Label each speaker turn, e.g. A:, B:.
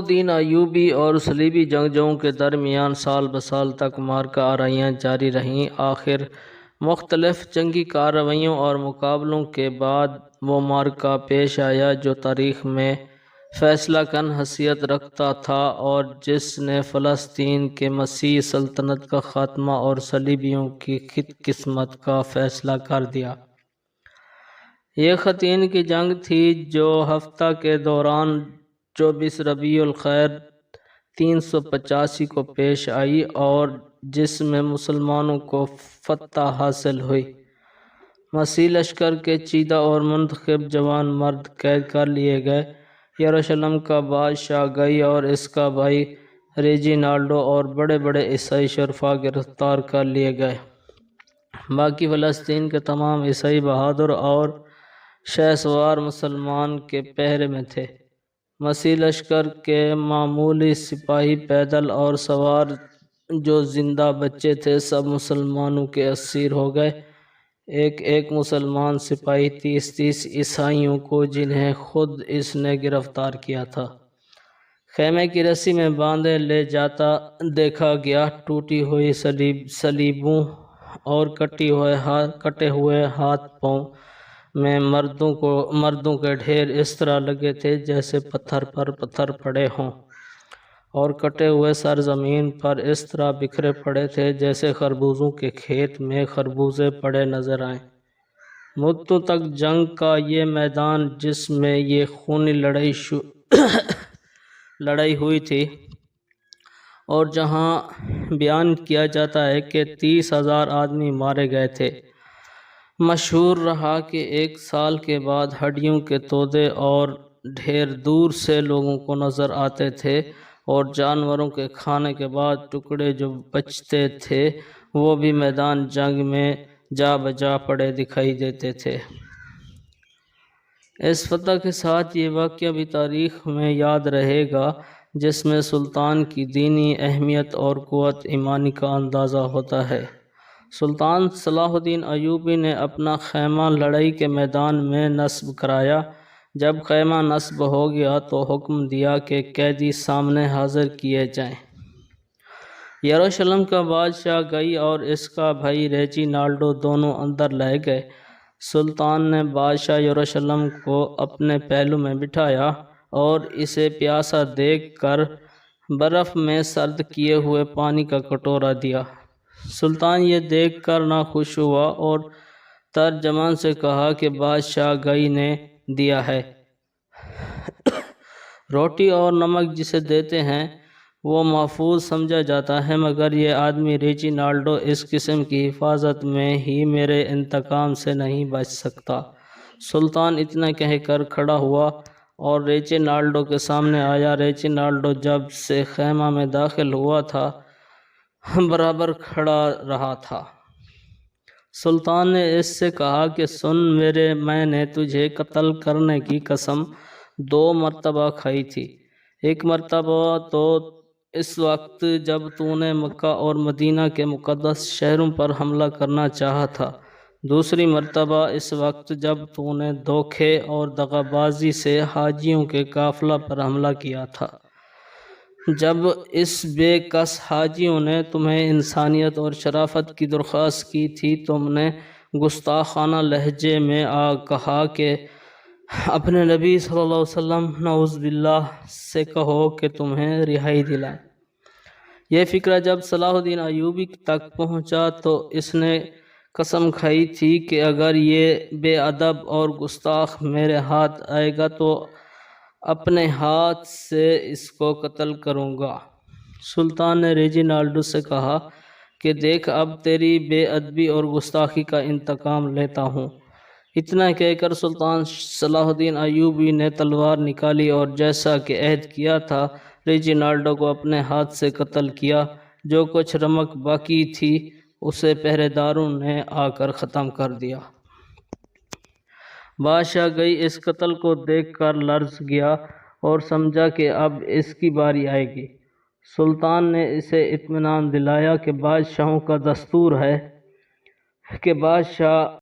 A: الدین ایوبی اور صلیبی جنگجوؤں کے درمیان سال بسال تک معرکہ آرائیاں جاری رہیں۔ آخر مختلف جنگی کارروائیوں اور مقابلوں کے بعد وہ معرکہ پیش آیا جو تاریخ میں فیصلہ کن حیثیت رکھتا تھا اور جس نے فلسطین کے مسیحی سلطنت کا خاتمہ اور صلیبیوں کی خود قسمت کا فیصلہ کر دیا۔ یہ حطین کی جنگ تھی جو ہفتہ کے دوران 24 ربیع الخیر 385 کو پیش آئی اور جس میں مسلمانوں کو فتح حاصل ہوئی۔ مسیحی لشکر کے چیدہ اور منتخب جوان مرد قید کر لیے گئے۔ یروشلم کا بادشاہ گئی اور اس کا بھائی ریجینالڈو اور بڑے بڑے عیسائی شرفا گرفتار کر لیے گئے۔ باقی فلسطین کے تمام عیسائی بہادر اور شہسوار مسلمان کے پہرے میں تھے۔ مسیحی لشکر کے معمولی سپاہی پیدل اور سوار جو زندہ بچے تھے سب مسلمانوں کے اسیر ہو گئے۔ ایک مسلمان سپاہی 30 عیسائیوں کو جنہیں خود اس نے گرفتار کیا تھا خیمے کی رسی میں باندھے لے جاتا دیکھا گیا۔ ٹوٹی ہوئی صلیبوں اور کٹے ہوئے ہاتھ پاؤں میں مردوں کے ڈھیر اس طرح لگے تھے جیسے پتھر پر پتھر پڑے ہوں، اور کٹے ہوئے سر زمین پر اس طرح بکھرے پڑے تھے جیسے خربوزوں کے کھیت میں خربوزے پڑے نظر آئیں۔ مدتوں تک جنگ کا یہ میدان جس میں یہ خونی لڑائی ہوئی تھی اور جہاں بیان کیا جاتا ہے کہ 30,000 آدمی مارے گئے تھے، مشہور رہا کہ 1 سال کے بعد ہڈیوں کے تودے اور ڈھیر دور سے لوگوں کو نظر آتے تھے اور جانوروں کے کھانے کے بعد ٹکڑے جو بچتے تھے وہ بھی میدان جنگ میں جا بجا پڑے دکھائی دیتے تھے۔ اس فتح کے ساتھ یہ واقعہ بھی تاریخ میں یاد رہے گا جس میں سلطان کی دینی اہمیت اور قوت ایمانی کا اندازہ ہوتا ہے۔ سلطان صلاح الدین ایوبی نے اپنا خیمہ لڑائی کے میدان میں نصب کرایا۔ جب خیمہ نصب ہو گیا تو حکم دیا کہ قیدی سامنے حاضر کیے جائیں۔ یروشلم کا بادشاہ گئی اور اس کا بھائی ریجینالڈو دونوں اندر لائے گئے۔ سلطان نے بادشاہ یروشلم کو اپنے پہلو میں بٹھایا اور اسے پیاسا دیکھ کر برف میں سرد کیے ہوئے پانی کا کٹورا دیا۔ سلطان یہ دیکھ کر ناخوش ہوا اور ترجمان سے کہا کہ بادشاہ گئی نے دیا ہے۔ روٹی اور نمک جسے دیتے ہیں وہ محفوظ سمجھا جاتا ہے، مگر یہ آدمی ریجینالڈو اس قسم کی حفاظت میں ہی میرے انتقام سے نہیں بچ سکتا۔ سلطان اتنا کہہ کر کھڑا ہوا اور ریجینالڈو کے سامنے آیا۔ ریجینالڈو جب سے خیمہ میں داخل ہوا تھا برابر کھڑا رہا تھا۔ سلطان نے اس سے کہا کہ سن، میں نے تجھے قتل کرنے کی قسم 2 مرتبہ کھائی تھی۔ ایک مرتبہ تو اس وقت جب تو نے مکہ اور مدینہ کے مقدس شہروں پر حملہ کرنا چاہا تھا، دوسری مرتبہ اس وقت جب تو نے دھوکے اور دغا بازی سے حاجیوں کے قافلہ پر حملہ کیا تھا۔ جب اس بے کس حاجیوں نے تمہیں انسانیت اور شرافت کی درخواست کی تھی، تم نے گستاخانہ لہجے میں کہا کہ اپنے نبی صلی اللہ علیہ وسلم نعوذ باللہ سے کہو کہ تمہیں رہائی دلائیں۔ یہ فقرہ جب صلاح الدین ایوبی تک پہنچا تو اس نے قسم کھائی تھی کہ اگر یہ بے ادب اور گستاخ میرے ہاتھ آئے گا تو اپنے ہاتھ سے اس کو قتل کروں گا۔ سلطان نے ریجینالڈو سے کہا کہ دیکھ، اب تیری بے ادبی اور گستاخی کا انتقام لیتا ہوں۔ اتنا کہہ کر سلطان صلاح الدین ایوبی نے تلوار نکالی اور جیسا کہ عہد کیا تھا ریجینالڈو کو اپنے ہاتھ سے قتل کیا۔ جو کچھ رمق باقی تھی اسے پہرے داروں نے آ کر ختم کر دیا۔ بادشاہ گئی اس قتل کو دیکھ کر لرز گیا اور سمجھا کہ اب اس کی باری آئے گی۔ سلطان نے اسے اطمینان دلایا کہ بادشاہوں کا دستور ہے کہ بادشاہ